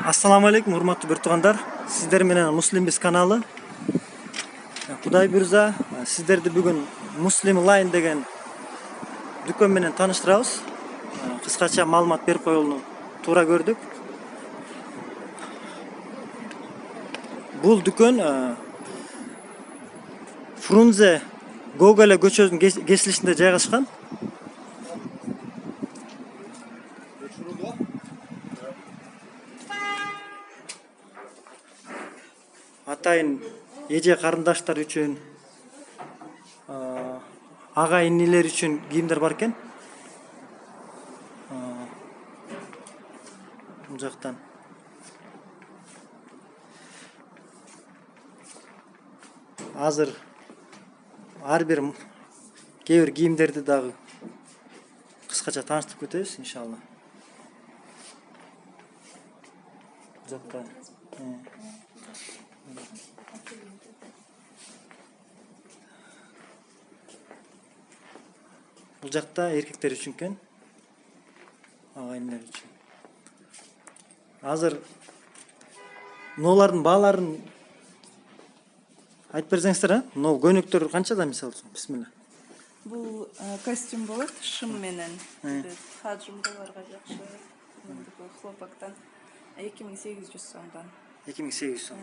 Assalamu alaikum, урматтуу bir туугандар. Сиздер менен Муслимбиз каналы. Кудай буйрса, сиздерди бүгүн Muslim Line деген дүкөн менен тааныштырабыз. Кыскача маалымат берип коелуну туура көрдүк. Бул дүкөн Фрунзе Гоголе көчөсүнүн кесилишинде жайгашкан. Атайын эже карындаштар үчүн, ага инилер үчүн кийимдер бар экен. Бул жактан азыр ар бир кээ бир кийимдерди дагы кыскача тааныштырып кетебиз иншалла. Бул жакта Бул жакта эркектер үчүн экен, агайындар үчүн. Азыр мыналардын бааларын айтып берсеңиздер, мына көйнөктөр канчадан мисалы үчүн? Бисмилла. Бул костюм болот, шым менен. Хаджымдаларга жакшы. Бул хлопактан 2800 сомдон. 2800 сом.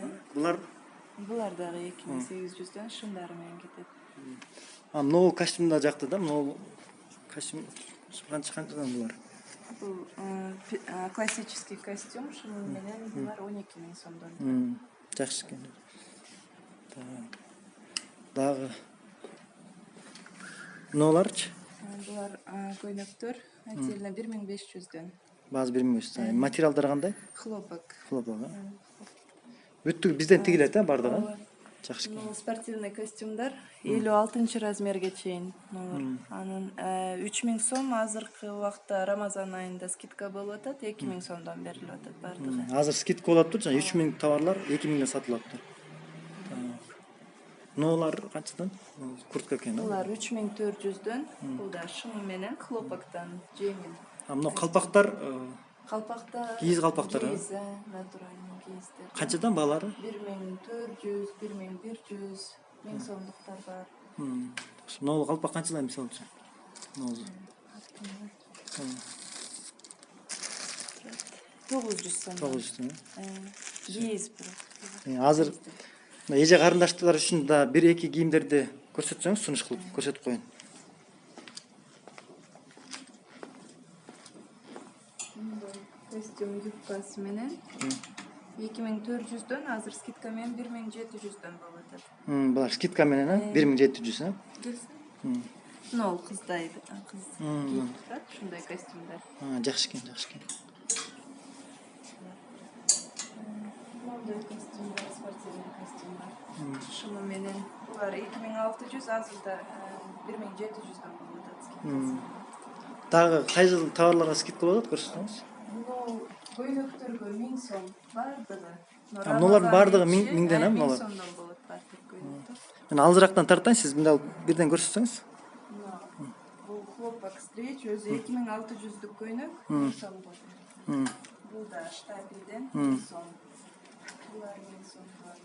Булар дагы 2800дөн шымдары менен кетет. Мына костюм да жакты да, мына костюм канчадан булар? Бул классический костюм шым менен булар 12000 сомдон. Жакшы экен. Дагы мыналарчы? Булар көйнөктөр отдельно 1500дөн. Баазы 1500. Материалдары кандай? Хлопок. Хлопок. Бүттүк бизден тигилет, бардыгы. Жакшы экен. Бул спортивный костюмдар 56 размерге чейин. Анын 3000 сом азыркы убакта Рамазан айында скидка болуп атат, 2000 сомдон берилип атат бардыгы. Азыр скидка болуп атат, жана 3000 товарлар 2000ден сатылып атат. Мыналар канчадан? Куртка экен. Булар 3400дөн. Бул да шым менен хлопоктон жеңил. Мына калпактар, Калпактар, кийиз калпактар, натуральный кийиздер. канчадан баалары? 1400, 1100, 1000 сомдуктар бар. Мына калпак канчадан мисалы үчүн? Мына 900 сом. 900 сом. Кийиз бирок. Азыр эже карындаштар үчүн да бир-эки кийимдерди көрсөтсөңүз, сунуш кылып көрсөтүп коеюн. Костюм юбкасы менен 2400дөн, азыр скидка менен 1700дөн болуп атат. Булар скидка менен 1700, Нол кыздайды, кыз кийип турат ушундай костюмдар. Жакшы экен, жакшы экен. Мондой костюмдар, спортивный костюмдар. Шымы менен булар 2600, азыр да 1700дөн болуп атат скидкасы. Дагы кайсы товарларга скидка болуп атат, көрсөтсөңүз? Көйнөктөргө 1000 сом бардыгы. Мыналардын бардыгы 1000ден, мыналар. 1000 сомдон болот бардык көйнөктөр. Мен алжырактан тартайын, сиз мында бирден көрсөтсөңүз. Бул хлопок стреч өзү 2600дүк көйнөк 1000 сом болот. Бул да штабелден 1000 сом. Булар 1000 сом бар.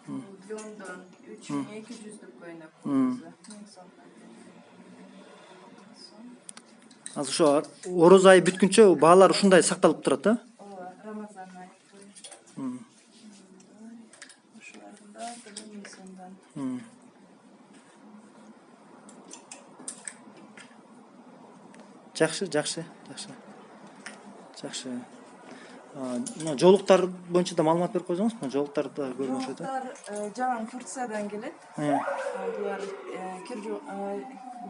Бул Лондон 3200дүк көйнөк. 1000 сом. Азыр ошо ороз айы бүткүнчө баалар ушундай сакталып турат, Ооба, Рамазан айы бою. Ушулардын баардыгы 1000 сомдон. Жакшы. Мына жолуктар боюнча да маалымат берип койсоңуз, мына жолуктарды көрүнүп атат. Жолуктар жалаң Турциядан келет. Булар кир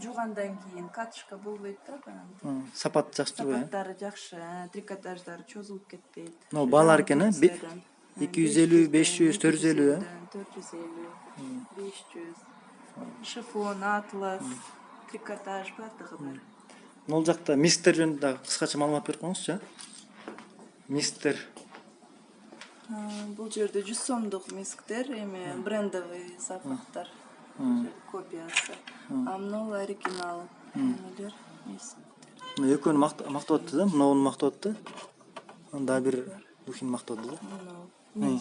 жуугандан кийин катышка болбойт да. Сапат жакшы турбайбы? Сапаттары жакшы, трикотаждары чозулуп кетпейт. Мына баалар экен, 250, 500, 450, 450, 500. Шифон, атлас, трикотаж бардыгы бар. Мына жакта мистер жөнүндө да кыскача маалымат берип коюңузчу. Мистер. Бул жерде 100 сомдук мисктер, эми брендовый сапаттар. Копиясы. Мына оригинал. Эмелер мисктер. Экөөнү мактап атты да, мынауну мактап атты. Анда бир Бухин мактоодо да? Мынау.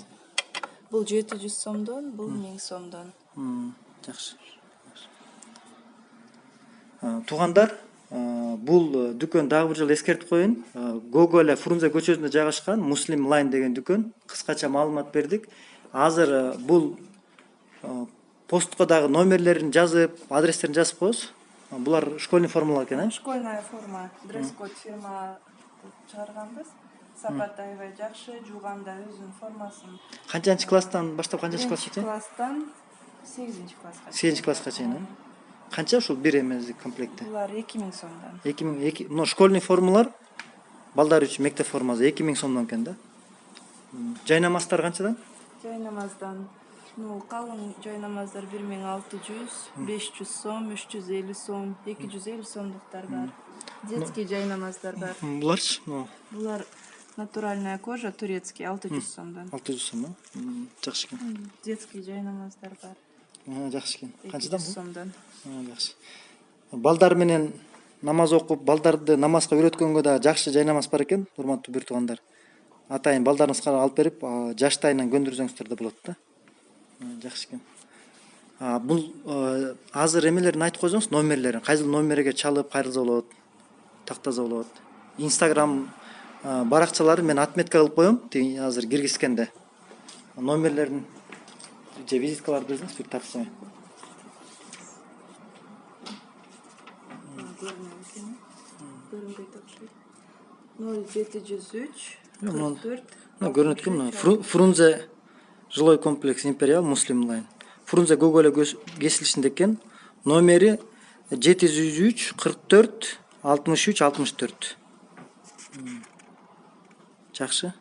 Бул 700 сомдон, бул 1000 сомдон. Жакшы. Туугандар, бул дүкөн дагы бир жолу эскертип коеюн. Гого эле Фрунзе көчөсүндө жайгашкан Muslim Line деген дүкөн. Кыскача маалымат бердик. Азыр бул постко дагы номерлерин жазып, адрестерин жазып коебуз. Булар школьный формалар экен, э? Школьная форма, дресс-код фирма чыгарганбыз. Сапат аябай жакшы, жууганда өзүнүн формасын. Канчанчы класстан баштап канчанчы класска чейин? Класстан 8 класска. 8 класска чейин, э? Канча ушул бир эмеси комплекти? Булар 2000 сомдон. 2000, мына школьный формалар балдар үчүн мектеп формасы 2000 сомдон экен да. Жай намаздар канчадан? Жай намаздан, калың жай намаздар 1600, 500 сом, 350 сом, 250 сомдуктар бар. Детский жай намаздар бар. Буларчы? Булар натуральная кожа, турецкий, 600 сомдон. 600 сом, э? Жакшы экен. Детский жай намаздар бар. Жакшы экен. Канчадан 200 бул? сомдон. Жакшы. Балдар менен намаз окуп, балдарды намазга үйрөткөнгө да жакшы жай намаз бар экен, урматтуу бир туугандар. Атайын балдарыңызга алып берип, жаштайынан көндүрсөңүздөр да болот да. Жакшы экен. Бул азыр эмелерин айтып койсоңуз, номерлерин, кайсыл номерге чалып кайрылса болот, тактаса болот. Instagram баракчаларын мен отметка кылып коем, азыр киргизгенде. Номерлерин же визиткаларды берсеңиз, бир тартсаң. Көрүнбөй тапшырып. 0703 44. Көрүнөт экен, Фрунзе жилой комплекс Империал Muslim Line. Фрунзе Гого эле кесилишинде экен. Номери 703 44 63 64. Жакшы.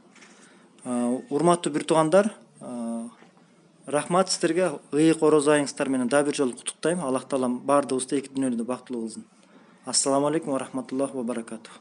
Урматтуу бир туугандар, рахмат сиздерге. Ыйык орозо айыңыздар менен дагы бир жолу куттуктайм. Аллах таалам баардыгыбызды эки дүйнөдө бактылуу кылсын. Ассаламу алейкум ва рахматуллахи ва баракатух.